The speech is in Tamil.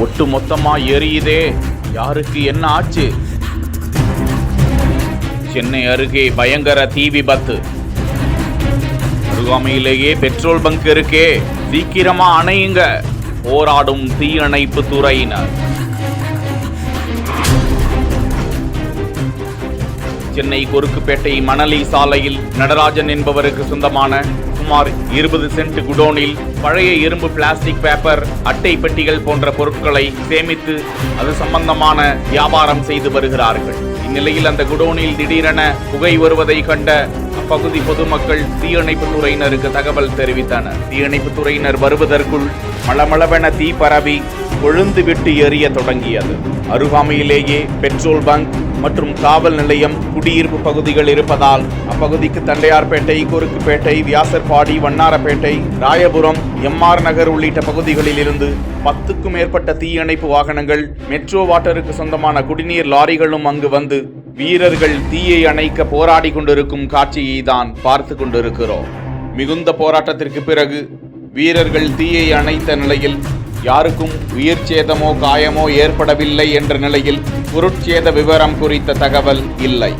ஒட்டு மொத்தமா எரியுதே, யாருக்கு என்ன ஆச்சு? சென்னை அருகே பயங்கர தீ விபத்து. அருகாமையிலேயே பெட்ரோல் பங்க் இருக்கே, சீக்கிரமா அணையுங்க, போராடும் தீயணைப்பு துறையினர். சென்னை கொருக்குப்பேட்டை மணலி சாலையில் நடராஜன் என்பவருக்கு சொந்தமான சுமார் 20 சென்ட் குடோனில் பழைய இரும்பு, பிளாஸ்டிக், பேப்பர், அட்டை பெட்டிகள் போன்ற பொருட்களை சேமித்து அது சம்பந்தமான வியாபாரம் செய்து வருகிறார்கள். இந்நிலையில் அந்த குடோனில் திடீரென புகை வருவதை கண்ட அப்பகுதி பொதுமக்கள் தீயணைப்பு துறையினருக்கு தகவல் தெரிவித்தனர். தீயணைப்பு துறையினர் வருவதற்குள் மளமளவென தீ பரவி கொழுந்து விட்டு எரிய தொடங்கியது. அருகாமையிலேயே பெட்ரோல் பங்க் மற்றும் காவல் நிலையம், குடியிருப்பு பகுதிகள் இருப்பதால் அப்பகுதிக்கு தண்டையார்பேட்டை, கொருக்குப்பேட்டை, வியாசர்பாடி, வண்ணாரப்பேட்டை, ராயபுரம், எம்ஆர் நகர் உள்ளிட்ட பகுதிகளில் இருந்து 10க்கும் மேற்பட்ட தீயணைப்பு வாகனங்கள், மெட்ரோ வாட்டருக்கு சொந்தமான குடிநீர் லாரிகளும் அங்கு வந்து வீரர்கள் தீயை அணைக்க போராடி கொண்டிருக்கும் காட்சியை தான் பார்த்து கொண்டிருக்கிறோம். மிகுந்த போராட்டத்திற்கு பிறகு வீரர்கள் தீயை அணைத்த நிலையில் யாருக்கும் உயிர் சேதமோ காயமோ ஏற்படவில்லை என்ற நிலையில் பொருட்சேத விவரம் குறித்த தகவல் இல்லை.